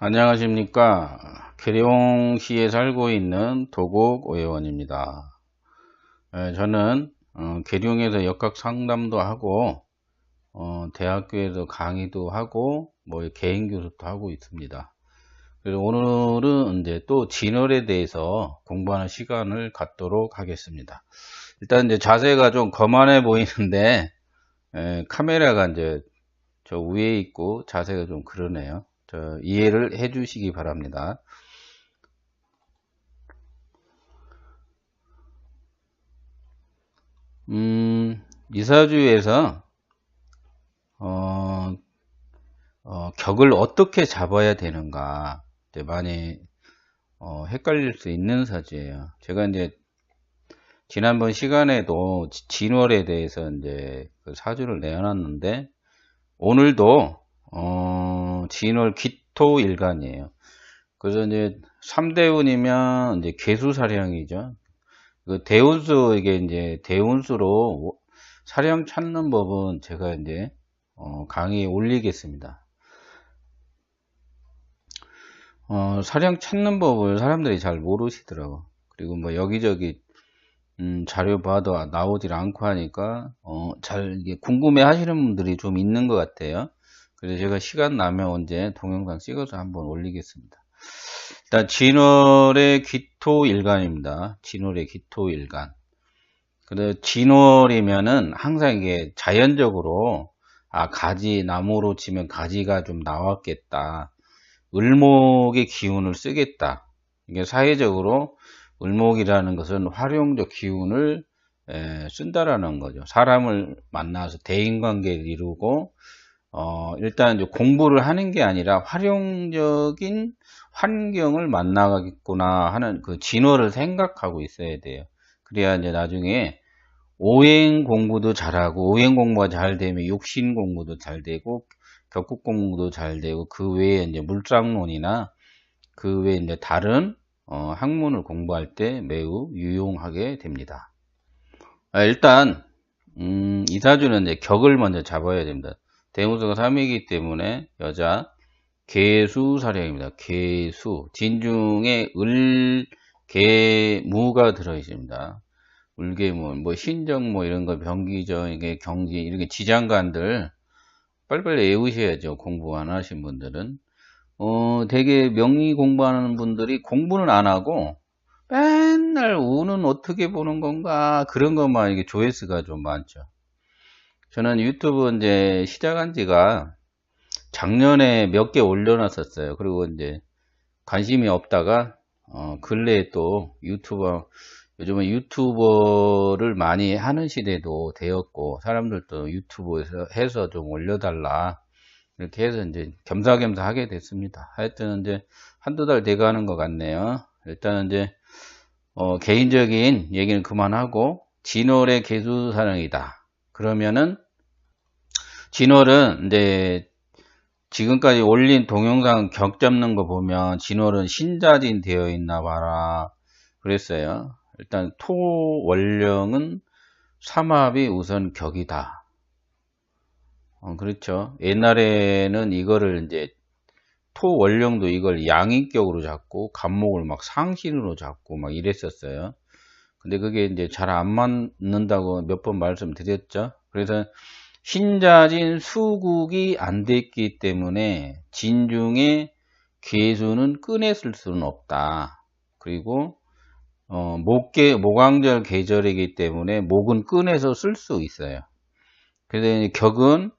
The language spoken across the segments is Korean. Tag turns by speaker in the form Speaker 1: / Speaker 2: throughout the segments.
Speaker 1: 안녕하십니까. 계룡시에 살고 있는 도곡 오회원입니다. 저는 계룡에서 역학 상담도 하고 대학교에서 강의도 하고 개인 교습도 하고 있습니다. 그래서 오늘은 이제 또 진월에 대해서 공부하는 시간을 갖도록 하겠습니다. 일단 이제 자세가 좀 거만해 보이는데 카메라가 이제 저 위에 있고 자세가 좀 그러네요. 이해를 해 주시기 바랍니다. 이사주에서 격을 어떻게 잡아야 되는가 많이 헷갈릴 수 있는 사주예요. 제가 이제 지난번 시간에도 진월에 대해서 이제 그 사주를 내어놨는데 오늘도 진월 기토일간이에요. 그래서 이제 3대운이면 이제 개수사령이죠. 그 대운수, 이게 이제 대운수로 사령 찾는 법은 제가 이제 강의에 올리겠습니다. 사령 찾는 법을 사람들이 잘 모르시더라고. 그리고 뭐 여기저기 자료 봐도 나오질 않고 하니까 잘 이게 궁금해 하시는 분들이 좀 있는 것 같아요. 그래서 제가 시간 나면 언제 동영상 찍어서 한번 올리겠습니다. 일단 진월의 기토일간입니다. 진월의 기토일간. 그래서 진월이면은 항상 이게 자연적으로 가지, 나무로 치면 가지가 좀 나왔겠다. 을목의 기운을 쓰겠다. 이게 사회적으로 을목이라는 것은 활용적 기운을 쓴다라는 거죠. 사람을 만나서 대인관계를 이루고 일단 이제 공부를 하는 게 아니라 활용적인 환경을 만나겠구나 하는 그 진월을 생각하고 있어야 돼요. 그래야 이제 나중에 오행 공부도 잘하고, 오행 공부가 잘 되면 육신 공부도 잘 되고, 격국 공부도 잘 되고, 그 외에 이제 물상론이나 그 외에 이제 다른 학문을 공부할 때 매우 유용하게 됩니다. 일단 이 사주는 이제 격을 먼저 잡아야 됩니다. 대운수가 3이기 때문에 여자 개수사령입니다. 개수 진중에 을, 개, 무가 들어 있습니다. 을개무, 뭐 신정, 뭐 이런 거 병기정, 이게 경지, 이렇게 지장간들 빨리빨리 외우셔야죠. 공부 안 하신 분들은. 되게 명의 공부하는 분들이 공부는 안 하고 맨날 운은 어떻게 보는 건가 그런 것만 이게 조회수가 좀 많죠. 저는 유튜브 이제 시작한 지가 작년에 몇 개 올려놨었어요. 그리고 이제 관심이 없다가 근래에 또 요즘은 유튜버를 많이 하는 시대도 되었고 사람들도 유튜브에서 해서 좀 올려달라 이렇게 해서 이제 겸사겸사 하게 됐습니다. 하여튼 이제 한두 달 돼가는 것 같네요. 일단 이제 개인적인 얘기는 그만하고 진월의 개수사령이다. 그러면은 진월은 이제 지금까지 올린 동영상 격 잡는 거 보면 진월은 신자진 되어 있나 봐라 그랬어요. 일단 토월령은 삼합이 우선 격이다. 그렇죠. 옛날에는 이거를 이제 토월령도 이걸 양인격으로 잡고 간목을 막 상신으로 잡고 막 이랬었어요. 근데 그게 이제 잘 안 맞는다고 몇 번 말씀드렸죠. 그래서 신자진 수국이 안 됐기 때문에 진중에 개수는 꺼냈을 수는 없다. 그리고 목왕절 계절이기 때문에 목은 꺼내서 쓸 수 있어요. 그래서 격은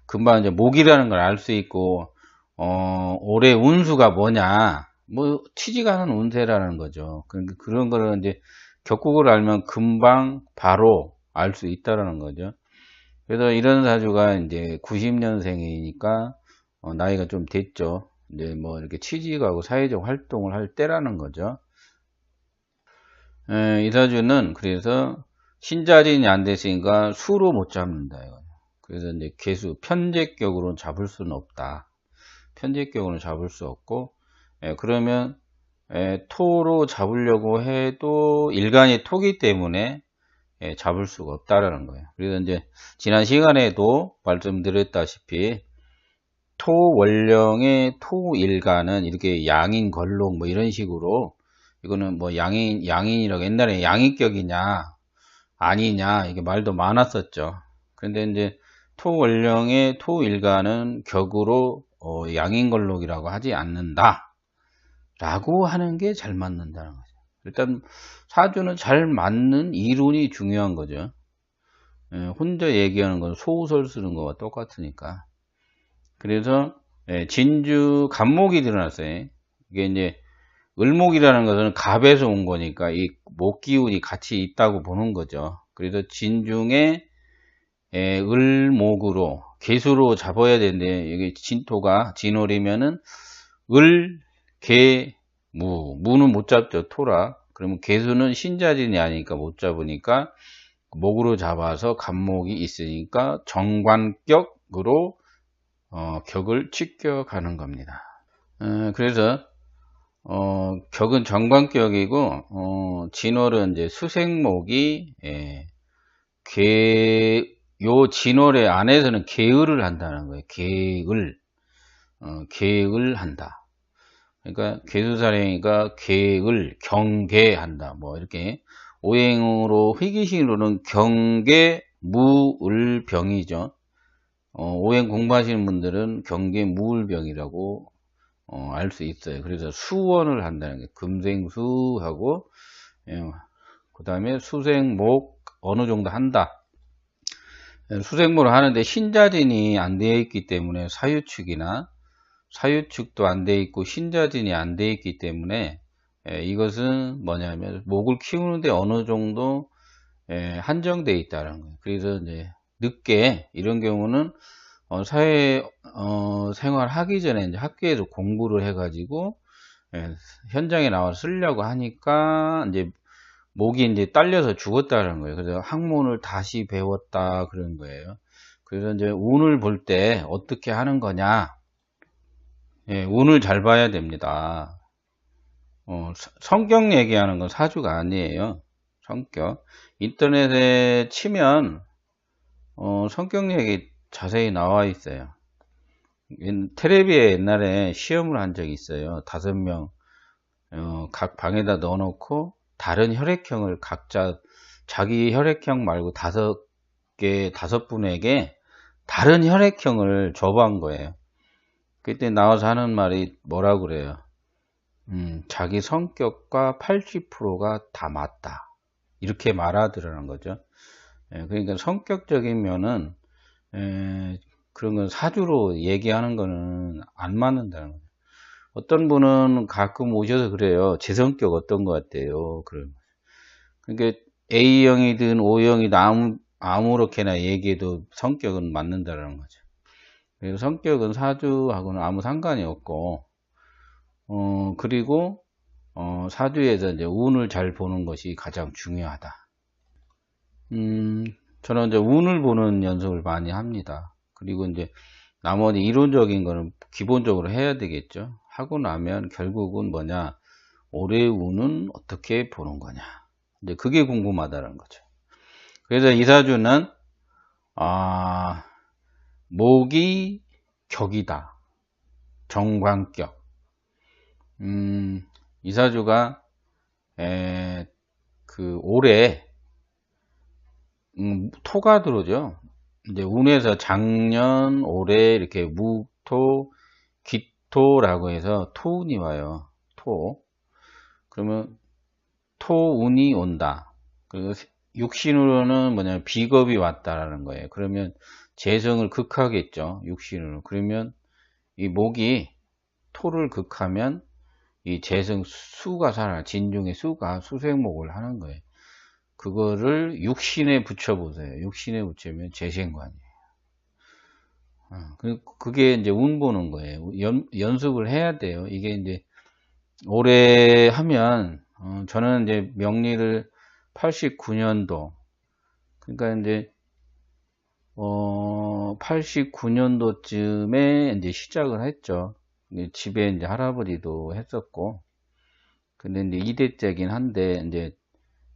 Speaker 1: 금방 이제 목이라는 걸 알 수 있고 올해 운수가 뭐냐 뭐 튀지가 않은 운세라는 거죠. 그러니까 그런 거를 이제 격국을 알면 금방 바로 알 수 있다라는 거죠. 그래서 이런 사주가 이제 90년생이니까 나이가 좀 됐죠. 이제 뭐 이렇게 취직하고 사회적 활동을 할 때라는 거죠. 이 사주는 그래서 신자진이 안 됐으니까 수로 못 잡는다. 그래서 이제 개수 편제격으로는 잡을 수는 없다. 편제격으로는 잡을 수 없고 그러면 토로 잡으려고 해도 일간이 토기 때문에 잡을 수가 없다라는 거예요. 그래서 이제 지난 시간에도 말씀드렸다시피 토원령의 토일간은 이렇게 양인 걸록 뭐 이런 식으로, 이거는 뭐 양인이라고 옛날에 양인격이냐 아니냐 이게 말도 많았었죠. 그런데 이제 토원령의 토일간은 격으로 양인걸록이라고 하지 않는다 라고 하는 게 잘 맞는다는 거죠. 일단 사주는 잘 맞는 이론이 중요한 거죠. 혼자 얘기하는 건 소설 쓰는 거와 똑같으니까. 그래서 진주 갑목이 드러났어요. 이게 이제 을목이라는 것은 갑에서 온 거니까 이 목 기운이 같이 있다고 보는 거죠. 그래서 진중에 을목으로 개수로 잡아야 되는데, 이게 진토가 진월이면은 을, 개, 무는 못 잡죠. 토라. 그러면 개수는 신자진이 아니니까 못 잡으니까 목으로 잡아서 갑목이 있으니까 정관격으로 격을 치켜가는 겁니다. 그래서 격은 정관격이고, 진월은 이제 수생목이 요 진월의 안에서는 계을을 한다는 거예요. 계을 한다. 그러니까 개수살행이가 계을, 경계한다. 뭐 이렇게 오행으로 희귀신으로는 경계, 무을병이죠. 오행 공부하시는 분들은 경계, 무을병이라고 알 수 있어요. 그래서 수원을 한다는 게 금생수하고, 그 다음에 수생목 어느 정도 한다. 수생목을 하는데 신자진이 안 되어 있기 때문에 사유축도 안 되어 있고 신자진이 안 되어 있기 때문에 이것은 뭐냐면 목을 키우는데 어느 정도 한정되어 있다는 거예요. 그래서 이제 늦게 이런 경우는 사회 생활 하기 전에 이제 학교에서 공부를 해가지고 현장에 나와서 쓰려고 하니까 이제 목이 이제 딸려서 죽었다는 거예요. 그래서 학문을 다시 배웠다 그런 거예요. 그래서 이제 운을 볼 때 어떻게 하는 거냐? 운을 잘 봐야 됩니다. 성격 얘기하는 건 사주가 아니에요. 성격. 인터넷에 치면 성격 얘기 자세히 나와 있어요. 테레비에 옛날에 시험을 한 적이 있어요. 5명 각 방에다 넣어놓고 다른 혈액형을 각자 자기 혈액형 말고 5분에게 다른 혈액형을 줘본 거예요. 그때 나와서 하는 말이 뭐라고 그래요? 자기 성격과 80%가 다 맞다. 이렇게 말하더라는 거죠. 그러니까 성격적인 면은 그런 건 사주로 얘기하는 거는 안 맞는다는 거예요. 어떤 분은 가끔 오셔서 그래요. 제 성격 어떤 것 같아요. 그러니까 A형이든 O형이든 아무렇게나 얘기해도 성격은 맞는다는 거죠. 그래서 성격은 사주하고는 아무 상관이 없고, 그리고 사주에서 이제 운을 잘 보는 것이 가장 중요하다. 저는 이제 운을 보는 연습을 많이 합니다. 그리고 이제 나머지 이론적인 거는 기본적으로 해야 되겠죠. 하고 나면 결국은 뭐냐, 올해 운은 어떻게 보는 거냐. 이제 그게 궁금하다는 거죠. 그래서 이 사주는 목이 격이다. 정관격. 이 사주가 올해 토가 들어오죠. 이제 운에서 작년, 올해 이렇게 무토, 기토라고 해서 토운이 와요. 토. 그러면 토운이 온다. 그리고 육신으로는 뭐냐면 비겁이 왔다라는 거예요. 그러면 재성을 극하겠죠. 육신으로. 그러면 이 목이 토를 극하면 이 재성 수가 살아. 진중의 수가 수생목을 하는 거예요. 그거를 육신에 붙여보세요. 육신에 붙이면 재생관이에요. 그게 이제 운 보는 거예요. 연습을 해야 돼요. 이게 이제 오래 하면, 저는 이제 명리를 89년도, 그러니까 이제, 89년도쯤에 이제 시작을 했죠. 집에 이제 할아버지도 했었고, 근데 이제 이대째긴 한데, 이제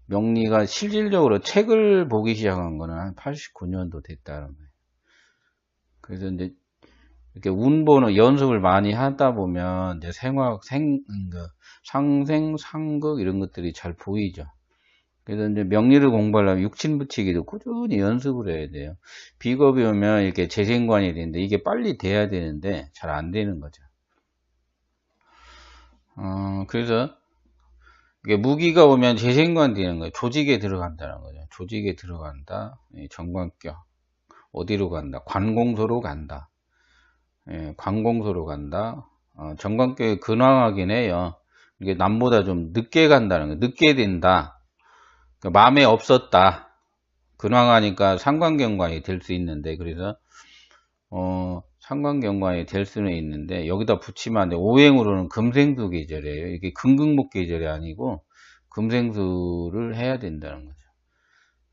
Speaker 1: 명리가 실질적으로 책을 보기 시작한 거는 한 89년도 됐다는 거예요. 그래서 이제 이렇게 운보는 연습을 많이 하다 보면 이제 상생, 상극 이런 것들이 잘 보이죠. 그래서 이제 명리를 공부하려면 육친붙이기도 꾸준히 연습을 해야 돼요. 비겁이 오면 이렇게 재생관이 되는데 이게 빨리 돼야 되는데 잘 안 되는 거죠. 그래서 이게 무기가 오면 재생관 되는 거예요. 조직에 들어간다는 거죠. 조직에 들어간다. 정관격. 어디로 간다? 관공서로 간다. 관공서로 간다. 정관격이 근황하긴 해요. 이게 남보다 좀 늦게 간다는 거예요. 늦게 된다. 그러니까 마음에 없었다. 근황하니까 상관경관이 될 수 있는데, 그래서 상관경관이 될 수는 있는데, 여기다 붙이면 안 돼. 오행으로는 금생수 계절이에요. 이게 금극목 계절이 아니고 금생수를 해야 된다는 거죠.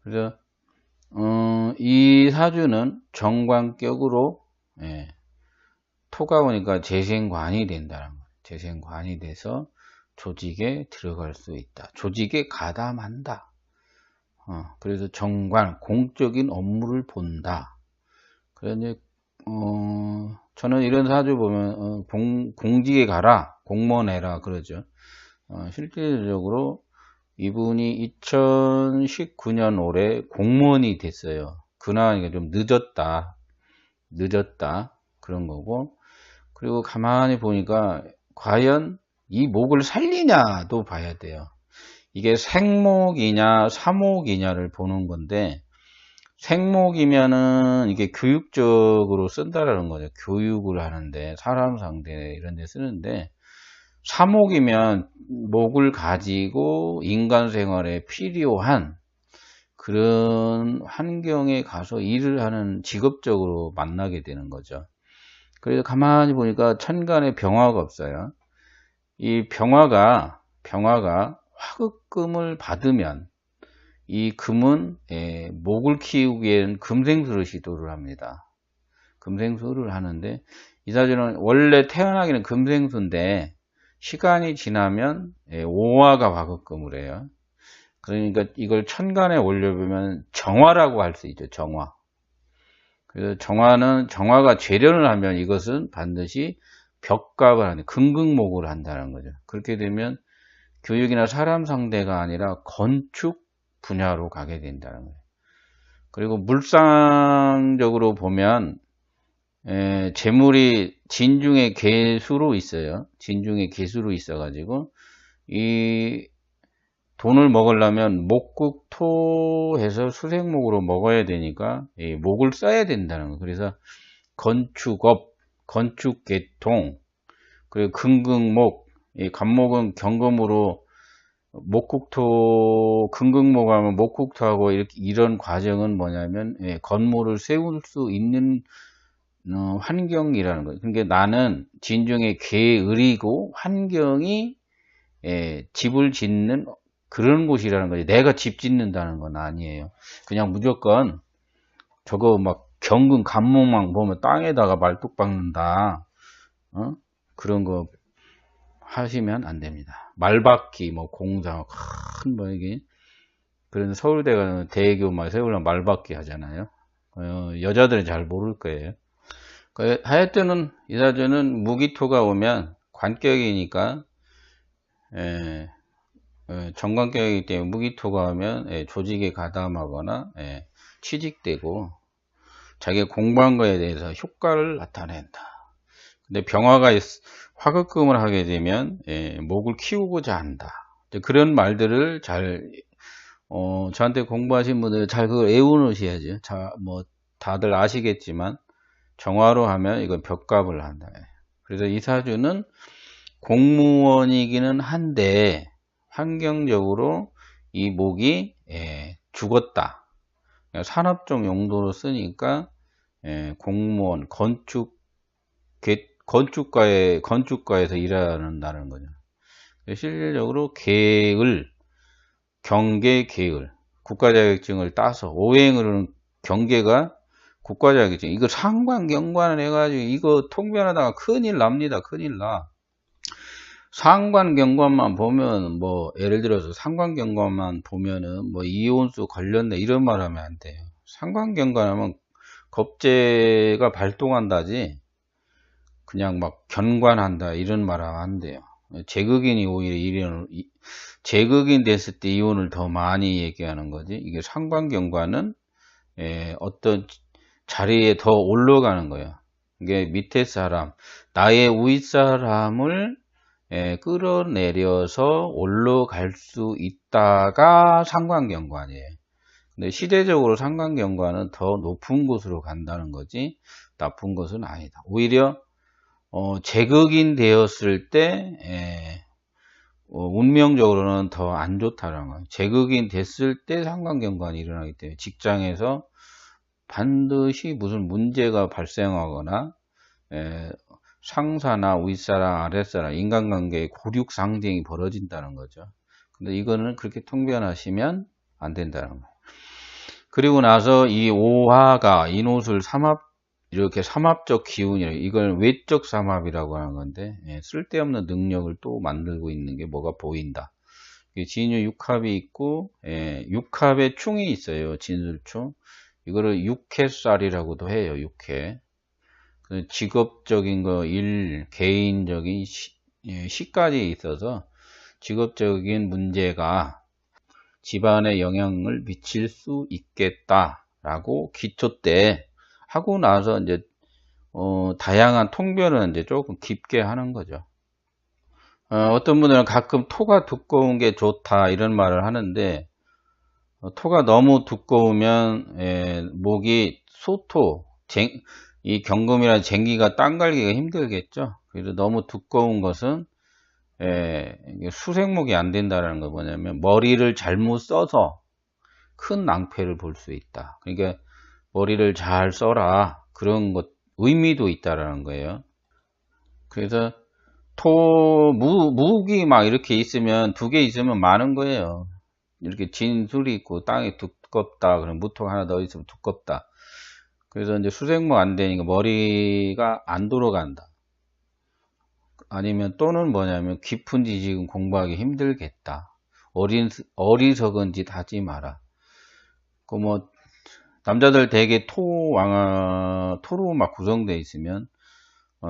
Speaker 1: 그래서 이 사주는 정관격으로 토가 오니까 재생관이 된다는 거예요. 재생관이 돼서 조직에 들어갈 수 있다. 조직에 가담한다. 그래서 정관, 공적인 업무를 본다. 그래서 이제 저는 이런 사주 보면 공직에 가라, 공무원 해라 그러죠. 실질적으로 이분이 2019년 올해 공무원이 됐어요. 근황이 좀 늦었다 그런 거고. 그리고 가만히 보니까 과연 이 목을 살리냐도 봐야 돼요. 이게 생목이냐 사목이냐를 보는 건데, 생목이면은 이게 교육적으로 쓴다라는 거죠. 교육을 하는데, 사람 상대 이런 데 쓰는데, 사목이면 목을 가지고 인간 생활에 필요한 그런 환경에 가서 일을 하는, 직업적으로 만나게 되는 거죠. 그래서 가만히 보니까 천간에 병화가 없어요. 이 병화가 화극금을 받으면 이 금은 목을 키우기에는 금생수를 시도를 합니다. 금생수를 하는데, 이 사주는 원래 태어나기는 금생수인데 시간이 지나면 오화가 화극금을 해요. 그러니까 이걸 천간에 올려보면 정화라고 할 수 있죠. 정화. 그래서 정화가 재련을 하면 이것은 반드시 벽갑을 하는, 금극목을 한다는 거죠. 그렇게 되면 교육이나 사람 상대가 아니라 건축 분야로 가게 된다는 거예요. 그리고 물상적으로 보면 재물이 진중의 개수로 있어요. 진중의 개수로 있어가지고 이 돈을 먹으려면 목국토해서 수생목으로 먹어야 되니까 이 목을 써야 된다는 거예요. 그래서 건축업, 건축계통, 그리고 금극목, 이 간목은 경금으로 목국토, 금극목하면 목국토하고 이런 과정은 뭐냐면 건물을 세울 수 있는 환경이라는 거예요. 그러니까 나는 진중의 계을이고 환경이 집을 짓는 그런 곳이라는 거지. 내가 집 짓는다는 건 아니에요. 그냥 무조건 저거 막 경금 간목만 보면 땅에다가 말뚝 박는다. 그런 거 하시면 안 됩니다. 말박기, 뭐 공장, 큰 뭐 이게 그런 서울대가 대교 막 세우려면 말박기 하잖아요. 여자들은 잘 모를 거예요. 하여튼은 이 사주는 무기토가 오면 관격이니까 정관격이기 때문에 무기토가 오면 조직에 가담하거나 취직되고 자기가 공부한 거에 대해서 효과를 나타낸다. 근데 병화가 화극금을 하게 되면 목을 키우고자 한다. 그런 말들을 잘 저한테 공부하신 분들 잘 그걸 외우놓으셔야죠. 뭐 다들 아시겠지만 정화로 하면 이건 벽갑을 한다. 그래서 이 사주는 공무원이기는 한데 환경적으로 이 목이 죽었다. 산업적 용도로 쓰니까 공무원, 건축가에서 일하는다는 거죠. 실질적으로 계을, 경계 계을, 국가자격증을 따서 오행으로는 경계가 국가자격증. 이거 상관경관을 해가지고 이거 통변하다가 큰일 납니다. 큰일 나. 상관경관만 보면 뭐 예를 들어서 상관경관만 보면은 뭐 이혼수 관련돼 이런 말 하면 안 돼요. 상관경관하면 겁재가 발동한다지 그냥 막 견관한다 이런 말 하면 안 돼요. 제극인이 오히려 제극인 됐을 때 이혼을 더 많이 얘기하는 거지. 이게 상관경관은 어떤 자리에 더 올라가는 거예요. 이게 밑에 사람, 나의 윗사람을 끌어내려서 올라갈 수 있다가 상관경관이에요. 근데 시대적으로 상관경관은 더 높은 곳으로 간다는 거지 나쁜 것은 아니다. 오히려 제극인 되었을 때 운명적으로는 더 안 좋다는 거예요. 제극인 됐을 때 상관경관이 일어나기 때문에 직장에서 반드시 무슨 문제가 발생하거나 상사나 윗사람 아랫사람 인간관계의 고륙상쟁이 벌어진다는 거죠. 근데 이거는 그렇게 통변하시면 안 된다는 거예요. 그리고 나서 이 오화가 인옷을 이렇게 삼합적 기운이라 이걸 외적 삼합이라고 하는 건데 쓸데없는 능력을 또 만들고 있는 게 뭐가 보인다. 진유 육합이 있고 육합에 충이 있어요. 진술충. 이거를 육해살이라고도 해요. 육해. 직업적인 거, 개인적인 시까지 있어서 직업적인 문제가 집안에 영향을 미칠 수 있겠다라고 기초 때 하고 나서 이제 다양한 통변은 이제 조금 깊게 하는 거죠. 어떤 분들은 가끔 토가 두꺼운 게 좋다 이런 말을 하는데 토가 너무 두꺼우면 목이 소토, 이 경금이나 쟁기가 땅 갈기가 힘들겠죠. 그래서 너무 두꺼운 것은 수생목이 안 된다는 거 뭐냐면 머리를 잘못 써서 큰 낭패를 볼 수 있다. 그러니까 머리를 잘 써라 그런 것 의미도 있다라는 거예요. 그래서 무기 막 이렇게 있으면 2개 있으면 많은 거예요. 이렇게 진술이 있고 땅이 두껍다 그럼 무토가 하나 더 있으면 두껍다. 그래서 이제 수생목 안 되니까 머리가 안 돌아간다. 아니면 또는 뭐냐면 깊은 지식은 공부하기 힘들겠다. 어리석은 짓 하지 마라. 그 뭐 남자들 대개 토로 막 구성되어 있으면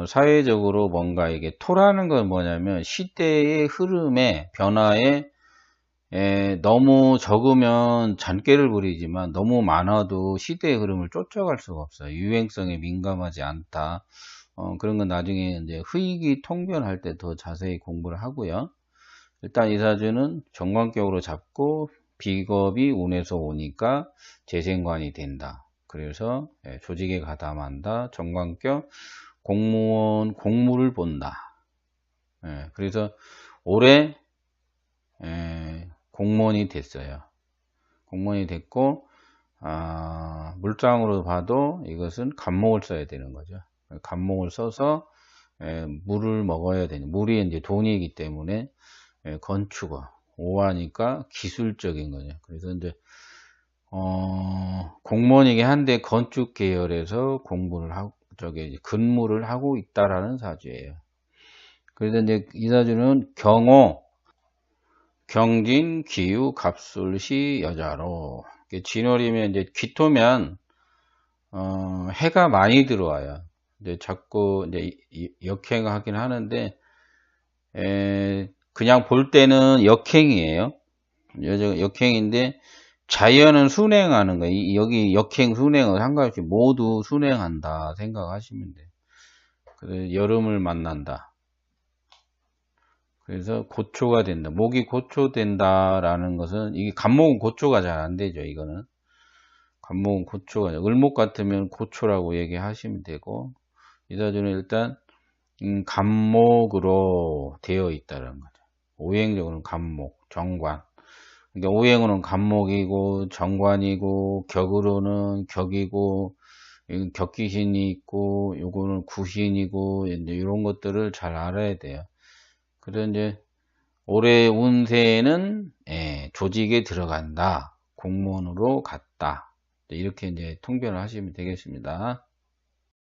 Speaker 1: 사회적으로 뭔가 이게 토라는 건 뭐냐면 시대의 흐름에 변화에 너무 적으면 잔꾀를 부리지만 너무 많아도 시대의 흐름을 쫓아갈 수가 없어요. 유행성에 민감하지 않다. 그런 건 나중에 이제 흐익이 통변할 때 더 자세히 공부를 하고요. 일단 이 사주는 정관격으로 잡고 비겁이 운에서 오니까 재생관이 된다. 그래서 조직에 가담한다. 정관격 공무를 본다. 그래서 올해 공무원이 됐어요. 공무원이 됐고 물장으로 봐도 이것은 간목을 써야 되는 거죠. 간목을 써서 물을 먹어야 되는 물이 이제 돈이기 때문에 건축어 오하니까 기술적인 거죠. 그래서 이제 공무원이긴 한데 건축 계열에서 공부를 하고 근무를 하고 있다라는 사주예요. 그래서 이제 이 사주는 경호 경진, 기유, 갑술시, 여자로. 진월이면 이제 귀토면 해가 많이 들어와요. 이제 자꾸 이제 역행하긴 하는데 그냥 볼 때는 역행이에요. 역행인데 자연은 순행하는 거예요. 여기 역행 순행은 상관없이 모두 순행한다 생각하시면 돼요. 그래서 여름을 만난다. 그래서 고초가 된다. 목이 고초된다라는 것은 이게 간목은 고초가 잘 안 되죠. 이거는 간목은 고초가 을목 같으면 고초라고 얘기하시면 되고 이 사주는 일단 간목으로 되어 있다는 거죠. 오행적으로는 간목, 정관. 그러니까 오행으로는 간목이고 정관이고 격으로는 격이고 격기신이 있고 요거는 구신이고 이제 이런 것들을 잘 알아야 돼요. 그래서 이제 올해 운세는 조직에 들어간다. 공무원으로 갔다. 이렇게 이제 통변을 하시면 되겠습니다.